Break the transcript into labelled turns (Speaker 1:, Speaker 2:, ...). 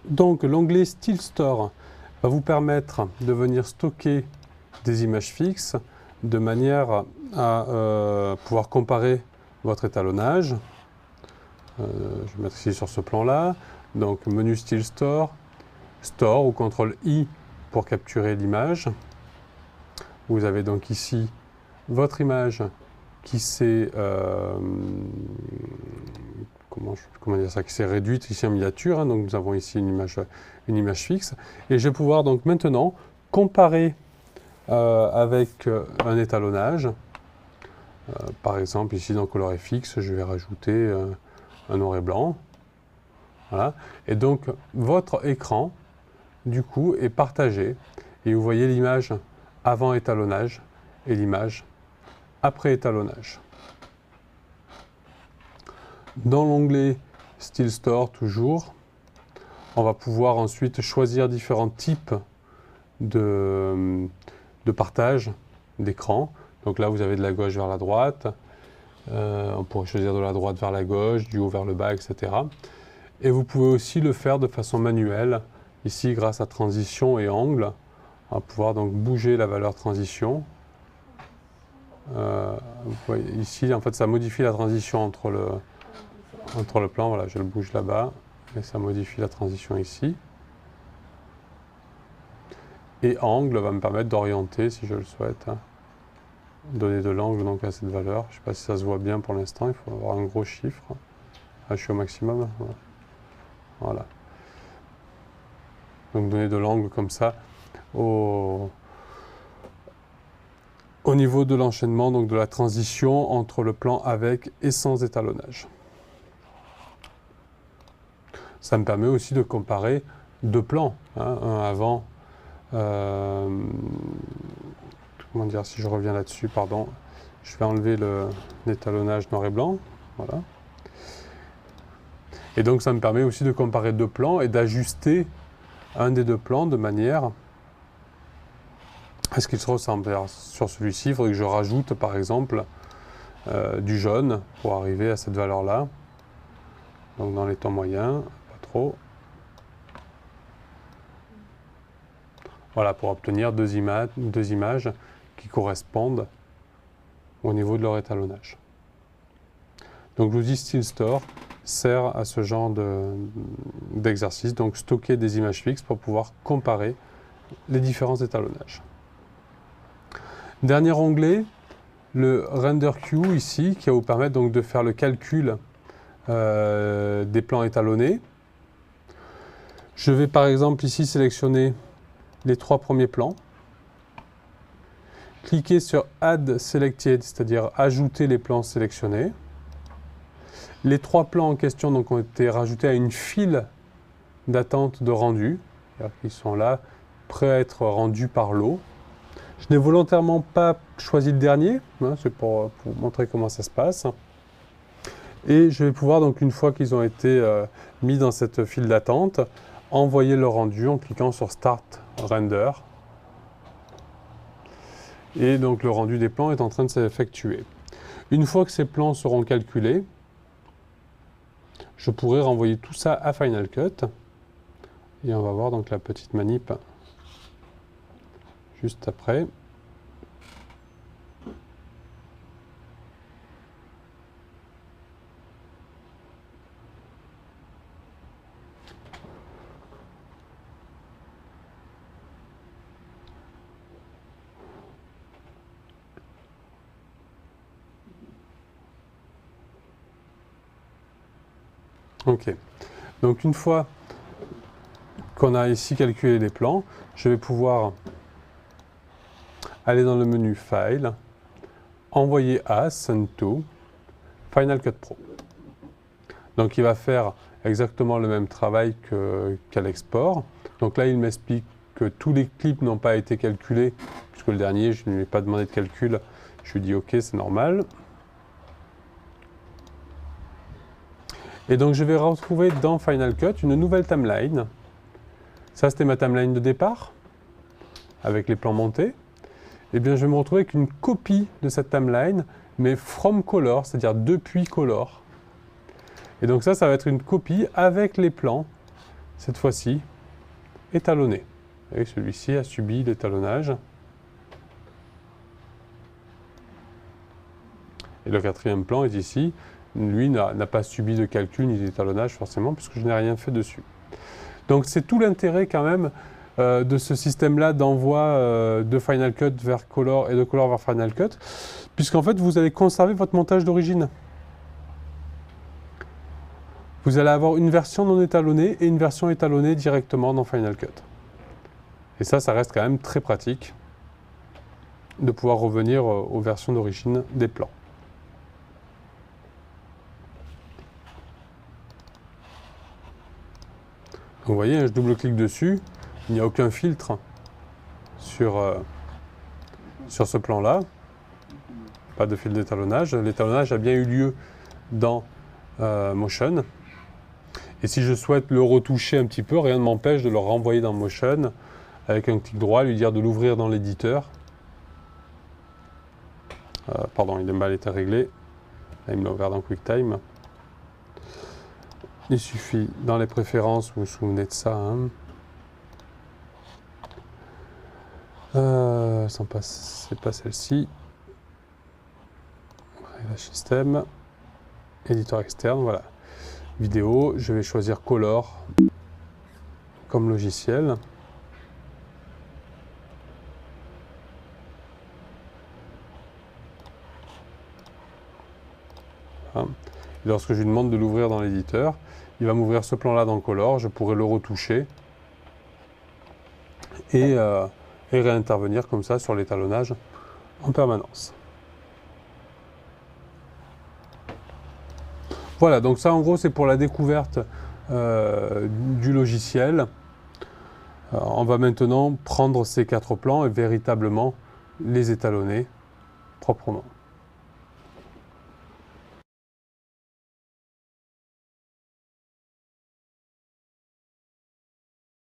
Speaker 1: Donc l'onglet Style Store va vous permettre de venir stocker des images fixes de manière à pouvoir comparer votre étalonnage. Je vais mettre ici sur ce plan-là. Donc menu Style Store, Store ou CTRL-I pour capturer l'image. Vous avez donc ici votre image qui s'est qui s'est réduite ici en miniature. Hein. Donc nous avons ici une image fixe. Et je vais pouvoir donc maintenant comparer avec un étalonnage. Par exemple, ici dans ColorFX, je vais rajouter un noir et blanc. Voilà. Et donc, votre écran, du coup, est partagé. Et vous voyez l'image avant étalonnage et l'image après étalonnage. Dans l'onglet Style Store, toujours, on va pouvoir ensuite choisir différents types de partage d'écran. Donc là, vous avez de la gauche vers la droite. On pourrait choisir de la droite vers la gauche, du haut vers le bas, etc. Et vous pouvez aussi le faire de façon manuelle. Ici, grâce à transition et angle, on va pouvoir donc bouger la valeur transition. Vous voyez, ici, en fait, ça modifie la transition entre le plan. Voilà, je le bouge là-bas et ça modifie la transition ici. Et angle va me permettre d'orienter, si je le souhaite, hein. Donner de l'angle donc à cette valeur. Je ne sais pas si ça se voit bien pour l'instant, il faut avoir un gros chiffre. Là, je suis au maximum. Voilà. Donc donner de l'angle comme ça au niveau de l'enchaînement, donc de la transition entre le plan avec et sans étalonnage. Ça me permet aussi de comparer deux plans, hein, un avant. Comment dire, si je reviens là-dessus, pardon, je vais enlever l'étalonnage noir et blanc. Voilà. Et donc ça me permet aussi de comparer deux plans et d'ajuster un des deux plans de manière à ce qu'il se ressemble. Alors, sur celui-ci, il faudrait que je rajoute par exemple du jaune pour arriver à cette valeur-là. Donc dans les tons moyens, pas trop. Voilà, pour obtenir deux images qui correspondent au niveau de leur étalonnage. Donc l'outil Style Store sert à ce genre d'exercice, donc stocker des images fixes pour pouvoir comparer les différents étalonnages. Dernier onglet, le Render Queue ici, qui va vous permettre donc de faire le calcul des plans étalonnés. Je vais par exemple ici sélectionner les trois premiers plans. Cliquez sur Add Selected, c'est-à-dire ajouter les plans sélectionnés. Les trois plans en question donc, ont été rajoutés à une file d'attente de rendu. Ils sont là, prêts à être rendus par l'eau. Je n'ai volontairement pas choisi le dernier, hein, c'est pour montrer comment ça se passe. Et je vais pouvoir, donc, une fois qu'ils ont été mis dans cette file d'attente, envoyer le rendu en cliquant sur Start Render. Et donc le rendu des plans est en train de s'effectuer. Une fois que ces plans seront calculés, je pourrai renvoyer tout ça à Final Cut. Et on va voir donc la petite manip juste après. Ok, donc une fois qu'on a ici calculé les plans, je vais pouvoir aller dans le menu File, envoyer as, Send to, Final Cut Pro. Donc il va faire exactement le même travail qu'à l'export. Donc là, il m'explique que tous les clips n'ont pas été calculés, puisque le dernier, je ne lui ai pas demandé de calcul. Je lui dis OK, c'est normal. Et donc je vais retrouver dans Final Cut une nouvelle timeline. Ça, c'était ma timeline de départ, avec les plans montés. Et bien, je vais me retrouver avec une copie de cette timeline, mais from color, c'est-à-dire depuis color. Et donc ça va être une copie avec les plans cette fois-ci étalonné. Et celui-ci a subi l'étalonnage. Et le quatrième plan est ici. Lui n'a pas subi de calcul ni d'étalonnage forcément, puisque je n'ai rien fait dessus. Donc c'est tout l'intérêt quand même de ce système-là d'envoi de Final Cut vers Color et de Color vers Final Cut, puisqu'en fait vous allez conserver votre montage d'origine. Vous allez avoir une version non étalonnée et une version étalonnée directement dans Final Cut. Et ça reste quand même très pratique de pouvoir revenir aux versions d'origine des plans. Donc vous voyez, je double-clique dessus, il n'y a aucun filtre sur ce plan-là. Pas de fil d'étalonnage. L'étalonnage a bien eu lieu dans Motion. Et si je souhaite le retoucher un petit peu, rien ne m'empêche de le renvoyer dans Motion avec un clic droit, lui dire de l'ouvrir dans l'éditeur. Pardon, il a mal été réglé. Là, il me l'a ouvert dans QuickTime. Il suffit, dans les préférences, vous vous souvenez de ça, hein. C'est pas celle-ci. Réglage système. Éditeur externe, voilà. Vidéo, je vais choisir Color comme logiciel. Voilà. Lorsque je lui demande de l'ouvrir dans l'éditeur, il va m'ouvrir ce plan-là dans Color, je pourrai le retoucher et réintervenir comme ça sur l'étalonnage en permanence. Voilà, donc ça en gros c'est pour la découverte du logiciel. On va maintenant prendre ces 4 plans et véritablement les étalonner proprement.